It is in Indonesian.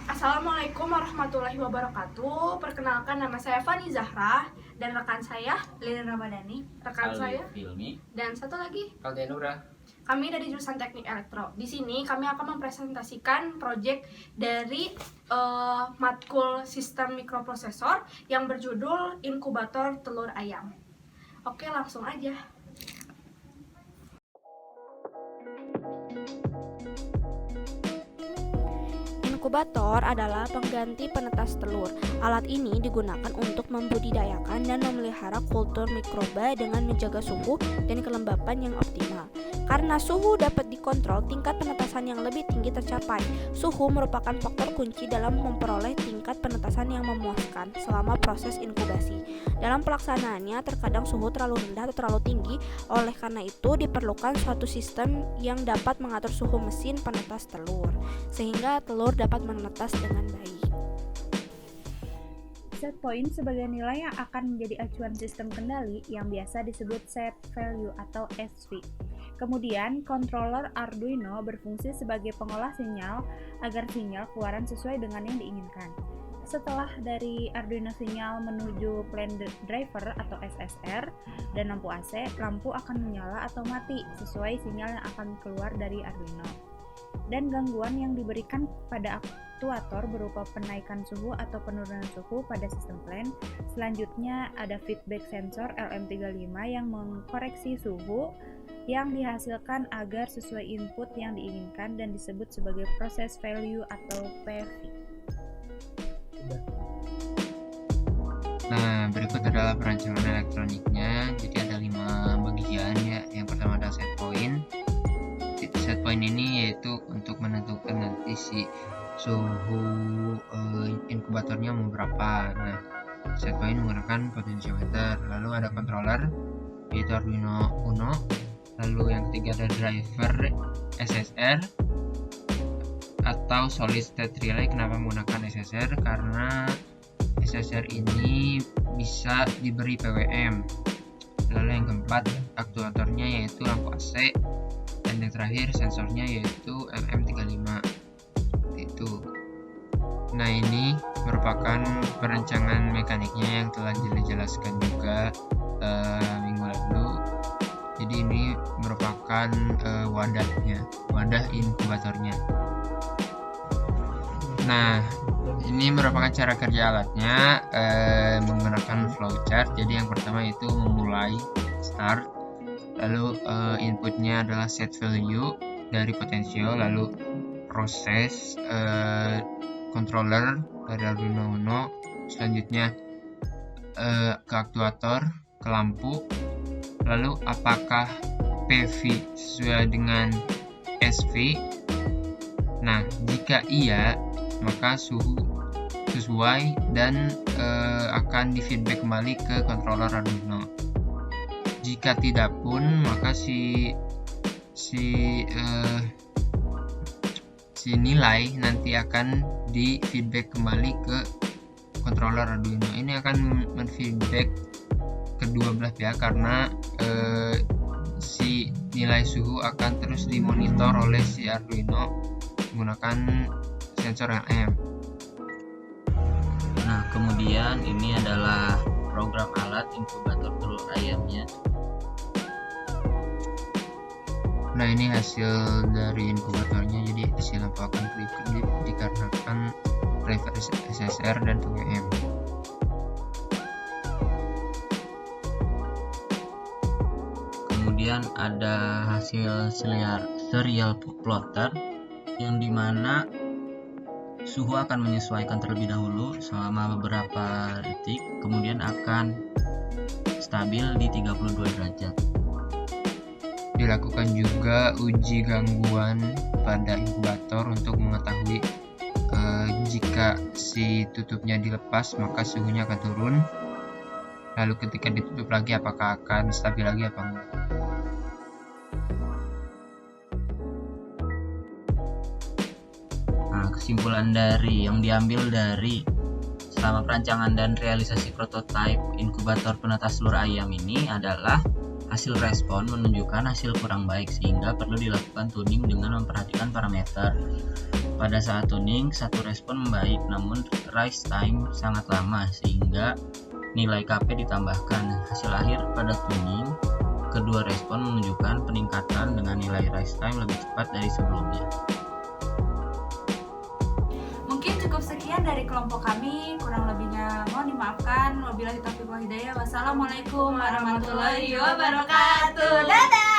Assalamualaikum warahmatullahi wabarakatuh. Perkenalkan, nama saya Fani Zahra dan rekan saya Lilin Ramadhani, rekan saya Filmi, dan satu lagi Kaldenura. kami dari jurusan Teknik Elektro. Di sini kami akan mempresentasikan proyek dari matkul Sistem Mikroprosesor yang berjudul Inkubator Telur Ayam. Oke, langsung aja. Inkubator adalah pengganti penetas telur. Alat ini digunakan untuk membudidayakan dan memelihara kultur mikroba dengan menjaga suhu dan kelembapan yang optimal. Karena suhu dapat dikontrol, tingkat penetasan yang lebih tinggi tercapai. Suhu merupakan faktor kunci dalam memperoleh tingkat penetasan yang memuaskan selama proses inkubasi. Dalam pelaksanaannya, terkadang suhu terlalu rendah atau terlalu tinggi. Oleh karena itu, diperlukan suatu sistem yang dapat mengatur suhu mesin penetas telur, sehingga telur dapat menetas dengan baik. set point sebagai nilai yang akan menjadi acuan sistem kendali yang biasa disebut set value atau SV. Kemudian, controller Arduino berfungsi sebagai pengolah sinyal agar sinyal keluaran sesuai dengan yang diinginkan. Setelah dari Arduino sinyal menuju plant driver atau SSR dan lampu AC, lampu akan menyala atau mati sesuai sinyal yang akan keluar dari Arduino. Dan gangguan yang diberikan pada aktuator berupa penaikan suhu atau penurunan suhu pada sistem plant. Selanjutnya ada feedback sensor LM35 yang mengkoreksi suhu yang dihasilkan agar sesuai input yang diinginkan dan disebut sebagai proses value atau PV. Nah, berikut adalah perancangan elektroniknya. Jadi ada 5 bagian ya. Yang pertama ada set point. Set point ini yaitu untuk menentukan nanti si suhu inkubatornya mau berapa. Nah, set point menggunakan potentiometer. Lalu ada controller yaitu Arduino Uno. Lalu yang ketiga ada driver SSR atau solid state relay. Kenapa menggunakan SSR? Karena SSR ini bisa diberi PWM. Lalu yang keempat aktuatornya yaitu lampu AC. Dan yang terakhir sensornya yaitu LM35 itu. Nah, ini merupakan perancangan mekaniknya yang telah dijelaskan juga minggu lalu. Jadi ini merupakan wadah inkubatornya. Nah, ini merupakan cara kerja alatnya menggunakan flowchart. Jadi yang pertama itu memulai start, lalu inputnya adalah set value dari potensio, lalu proses controller dari Arduino Uno, selanjutnya ke aktuator, ke lampu, lalu apakah PV sesuai dengan SV. Nah, jika iya maka suhu sesuai dan akan di feedback kembali ke controller Arduino. Jika tidak pun maka si nilai nanti akan di feedback kembali ke controller Arduino. Ini akan menfeedback kedua belah pihak karena si nilai suhu akan terus dimonitor oleh si Arduino menggunakan sensor LM. Nah, kemudian ini adalah program alat inkubator telur ayamnya. Nah, ini hasil dari inkubatornya. Jadi si lampu akan kedip-kedip dikarenakan driver SSR dan PWM. Kemudian ada hasil serial plotter yang dimana suhu akan menyesuaikan terlebih dahulu selama beberapa detik, kemudian akan stabil di 32 derajat. Dilakukan juga uji gangguan pada inkubator untuk mengetahui jika si tutupnya dilepas maka suhunya akan turun. Lalu ketika ditutup lagi apakah akan stabil lagi apa enggak. Nah, kesimpulan dari yang diambil dari selama perancangan dan realisasi prototipe inkubator penetas telur ayam ini adalah hasil respon menunjukkan hasil kurang baik sehingga perlu dilakukan tuning dengan memperhatikan parameter Pada saat tuning, satu respon membaik, namun rise time sangat lama sehingga nilai KP ditambahkan. Hasil akhir pada tuning, kedua respon menunjukkan peningkatan dengan nilai rise time lebih cepat dari sebelumnya. Mungkin cukup sekian dari kelompok kami, kurang lebihnya mohon dimaafkan. Wabillahi taufiq wal hidayah. Wassalamualaikum warahmatullahi wabarakatuh. Dadah.